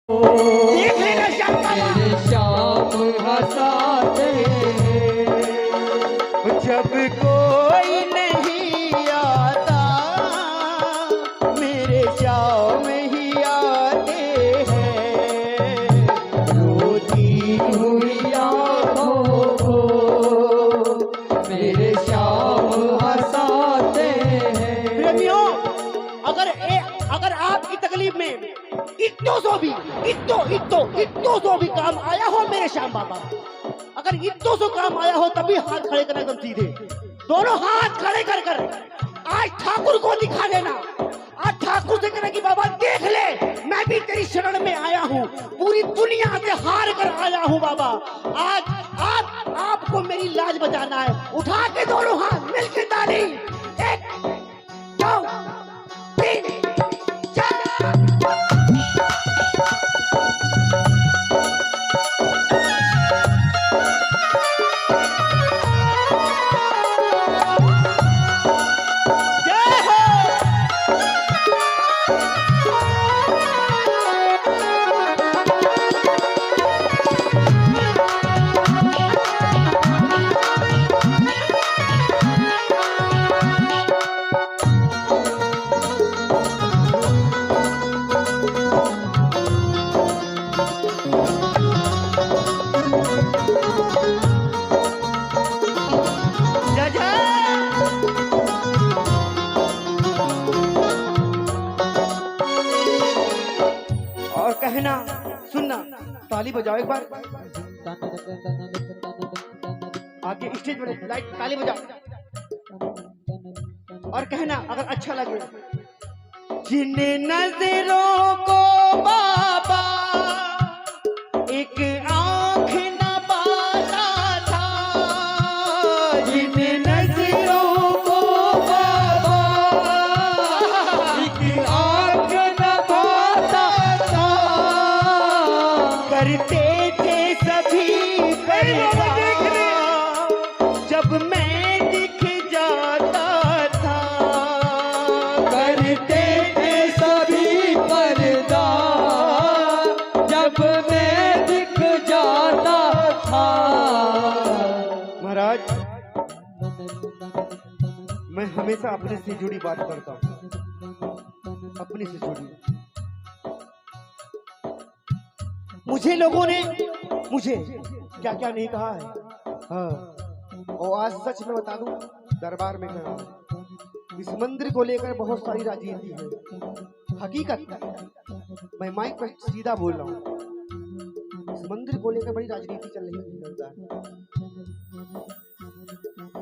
देख लेना श्याम बाबा। मेरे श्याम हंसाते हैं जब कोई नहीं आता मेरे श्याम ही आते हैं। रोती हुई आँखों को मेरे श्याम हंसाते हैं। प्रेमियों, अगर आपकी तकलीफ में इत्तो सो भी काम आया हो मेरे श्याम बाबा, अगर इत्तो सो काम आया हो तभी हाथ खड़े करना एकदम सीधे, दोनों हाथ खड़े कर कर आज ठाकुर को दिखा देना। आज ठाकुर से कहना कि बाबा देख ले, मैं भी तेरी शरण में आया हूँ, पूरी दुनिया से हार कर आया हूँ बाबा। आज आपको मेरी लाज बचाना है। उठा के दोनों हाथ मिलके ताली, 1 2 3 4। कहना सुनना, ताली बजाओ एक बार, आगे स्टेज पर लाइट ताली बजाओ और कहना अगर अच्छा लगे, जिन नजरों को बाबा एक आंख न पाता था, जिन नजरों को बाबा एक आंख न पाता था, करते थे सभी पर्दा जब मैं दिख जाता था, करते थे सभी पर्दा जब मैं दिख जाता था। महाराज, मैं हमेशा अपने से जुड़ी बात करता हूँ, अपने से जुड़ी। मुझे लोगों ने मुझे क्या क्या नहीं कहा है, हाँ, और आज सच में बता दूं, दरबार में कहा इस मंदिर को लेकर बहुत सारी राजनीति है। हकीकत मैं माइक पर सीधा बोल रहा हूँ, इस मंदिर को लेकर बड़ी राजनीति चल रही है,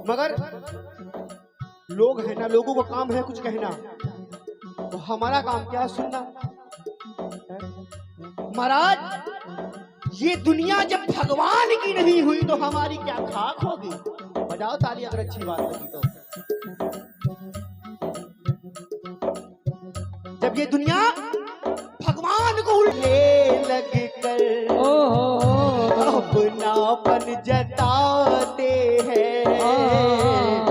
मगर लोग है ना, लोगों का काम है कुछ कहना, तो हमारा काम क्या है सुनना। महाराज, ये दुनिया जब भगवान की नहीं हुई तो हमारी क्या खाक होगी। बजाओ ताली अगर अच्छी बात लगी तो। जब ये दुनिया भगवान को उल्ले लग कर अपनापन जताते हैं,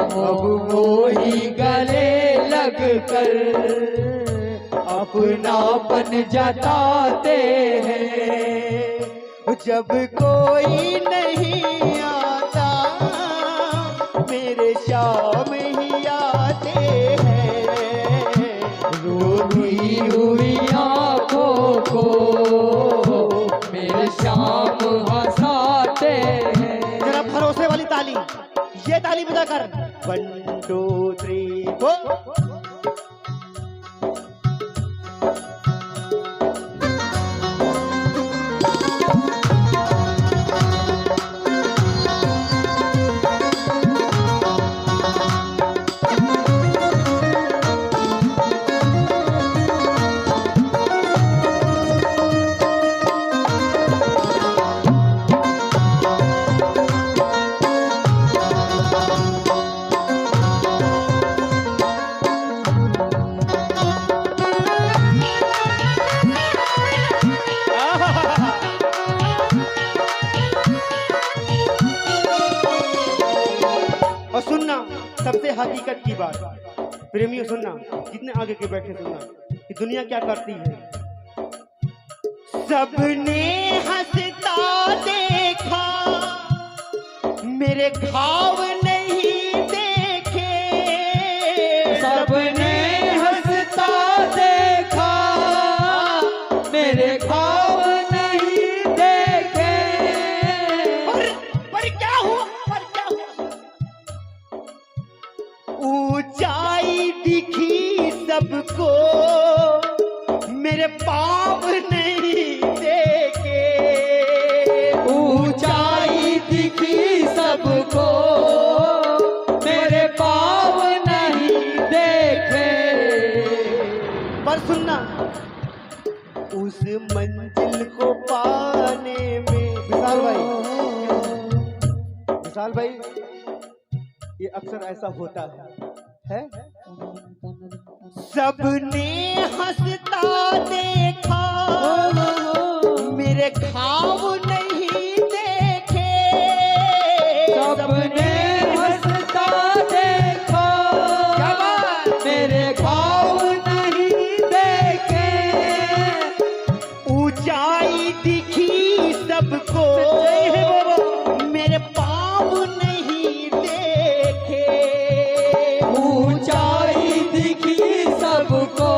अब वो ही गले लग कर अपनापन जताते हैं। जब कोई नहीं आता मेरे श्याम ही आते हैं, रोती हुई आँखों को मेरे श्याम हंसाते हैं। जरा भरोसे वाली ताली, ये ताली बजा कर 1 2 3 4। सबसे हकीकत की बात, प्रेमियों सुनना, जितने आगे के बैठे सुनना कि दुनिया क्या करती है। सबने हंसता देखा, मेरे घाव नहीं देखे। सबने हंसता देखा, मेरे घाव नहीं देखे। पर क्या हुआ, पर क्या हुआ? ऊंचाई दिखी सबको, मेरे पाँव नहीं देखे। ऊंचाई दिखी सबको, मेरे पाँव नहीं देखे। पर सुनना, उस मंजिल को पाने में विशाल भाई ये अक्सर ऐसा होता है? सबने हंसता देखा, मेरे घाव नहीं देखे। सबने हंसता देखा, मेरे घाव नहीं देखे। ऊंचाई दिखी सबको, मेरे पाँव नहीं देखे। ऊंचाई दिखी सबको,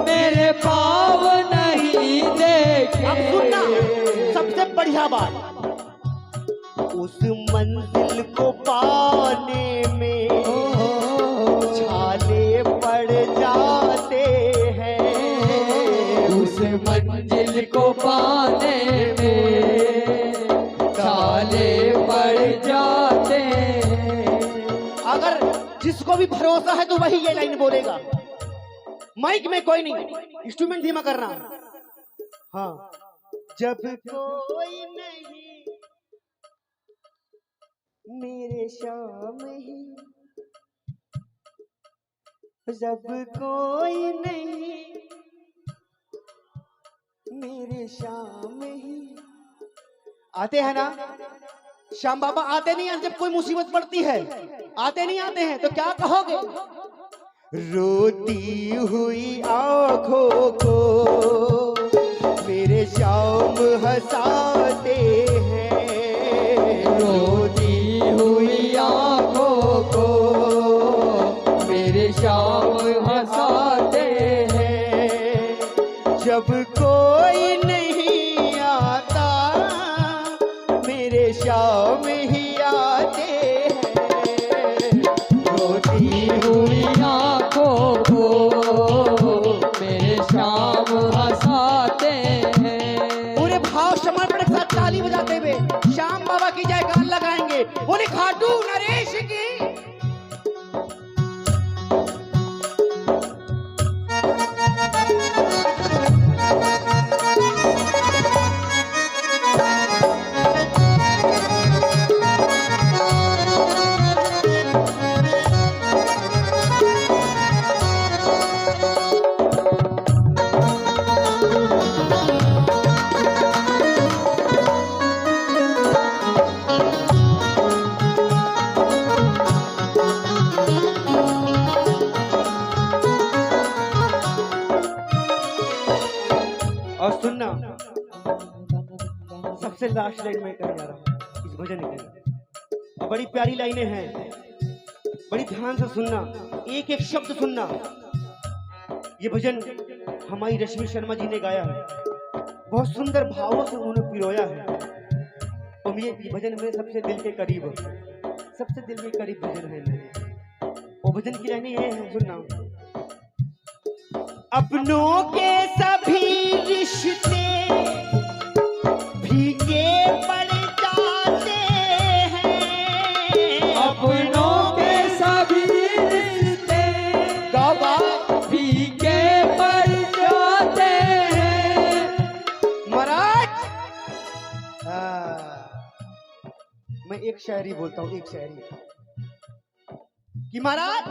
मेरे पाँव नहीं देखे। अब सुनना, सबसे बढ़िया बात, उस मंजिल को पाने में छाले पड़ जाते हैं। उस मंजिल को पाने में छाले पड़ जाते हैं। अगर जिसको भी भरोसा है तो वही ये लाइन बोलेगा। माइक में कोई नहीं, इंस्ट्रूमेंट धीमा करना। हाँ, जब कोई नहीं मेरे शाम ही, जब कोई नहीं मेरे शाम ही। आते हैं ना श्याम बाबा? आते नहीं हैं जब कोई मुसीबत पड़ती है? आते नहीं आते हैं तो क्या कहोगे? रोती हुई आंखों को मेरे श्याम हंसाते हैं। रोती हुई आंखों को मेरे श्याम हंसाते हैं। जब कोई नहीं आता मेरे श्याम ही आते हैं। रोती हुई आंखों को मेरे श्याम हंसाते हैं। पूरे भाव समर्पण के साथ ताली बजाते हुए श्याम बाबा की जय गान लगाएंगे। बोले खाटू नरेश की। और सुनना, सबसे लास्ट लाइन में कहने जा रहा हूं इस भजन की। और बड़ी प्यारी लाइनें हैं, बड़ी ध्यान से सुनना, एक एक शब्द सुनना। ये भजन हमारी रश्मि शर्मा जी ने गाया है, बहुत सुंदर भावों से उन्होंने पिरोया है। और ये भजन मेरे सबसे दिल के करीब है, सबसे दिल के करीब भजन है मेरे। वो भजन की लाइनें ये है, सुनना। अपनों के सभी रिश्ते भीगे पड़ जाते हैं। अपनों के सभी रिश्ते गवा फीके पड़ जाते हैं। महाराज, मैं एक शायरी बोलता हूँ, एक शायरी कि महाराज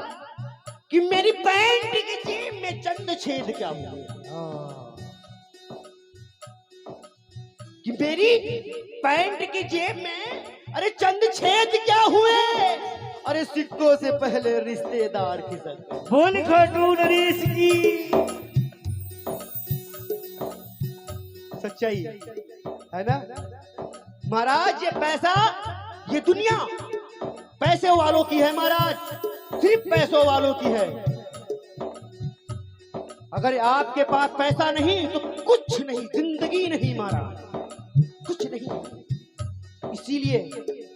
कि मेरी पैंट की जेब में चंद छेद क्या हुए, कि मेरी पैंट की जेब में अरे चंद छेद क्या हुए, अरे सिक्कों से पहले रिश्तेदार खिसक गए। बोल खाटू नरेश की। सच्चाई है ना महाराज। ये पैसा, ये दुनिया पैसे वालों की है महाराज, सिर्फ पैसों वालों की है। अगर आपके पास पैसा नहीं तो कुछ नहीं, जिंदगी नहीं महाराज, कुछ नहीं। इसीलिए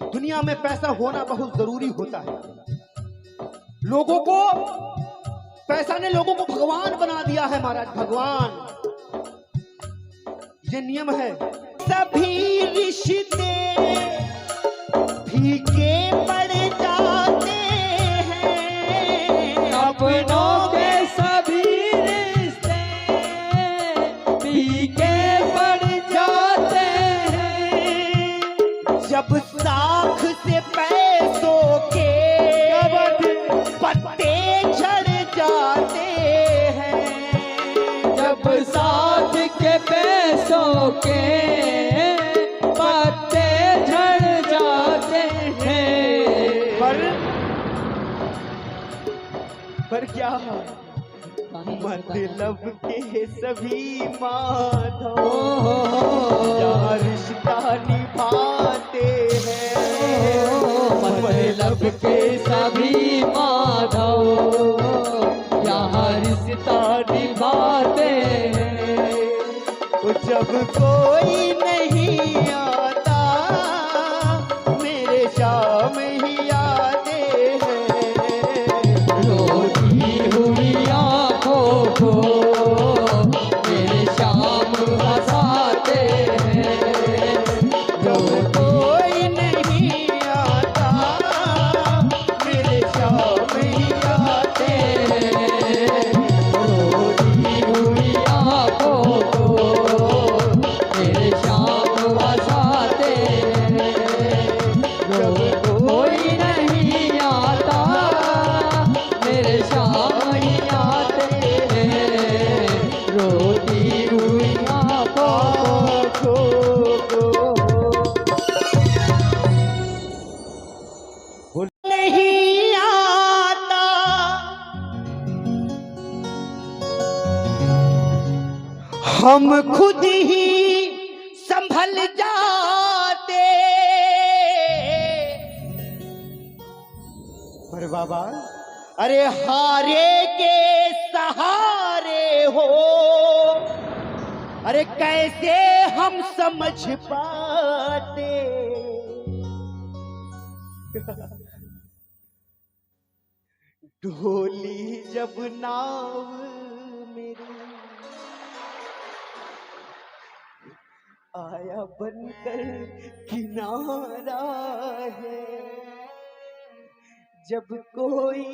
दुनिया में पैसा होना बहुत जरूरी होता है। लोगों को, पैसा ने लोगों को भगवान बना दिया है महाराज, भगवान। ये नियम है। सभी रिश्ते फीके पड़ जाते हैं, अपनों के सभी रिश्ते फीके पड़ जाते हैं। जब साख से पैसों के पत्ते झड़ जाते हैं, जब साथ के पैसों के पत्ते झड़ जाते हैं। पर क्या मतलब के सभी माधव यहाँ रिश्ता निभाते हैं, मतलब के सभी माधव यहाँ रिश्ता निभाते हैं। जब कोई नहीं आता मेरे शाम ही आते हैं, रोती हुई आँखों को मेरे शाम हंसाते हैं। जब कोई नहीं आता मेरे शाम ही आते हैं, रोती हुई आँखों को मेरे शाम हंसाते हैं। जब कोई नहीं आता मेरे शाम ही आते हैं। रोती हुई आँखों को नहीं आता हम खुद ही संभल जाते। पर बाबा, अरे हारे के सहारे हो, अरे कैसे हम समझ पाते। ढोली जब नाव मेरी आया बनकर किनारा है, जब कोई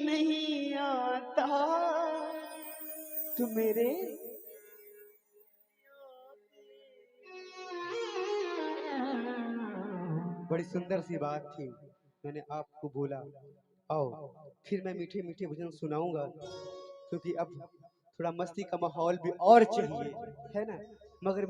नहीं आता तो मेरे बड़ी सुंदर सी बात थी। मैंने आपको बोला आओ, फिर मैं मीठे मीठे भजन सुनाऊंगा, क्योंकि अब थोड़ा मस्ती का माहौल भी और चाहिए, है ना। मगर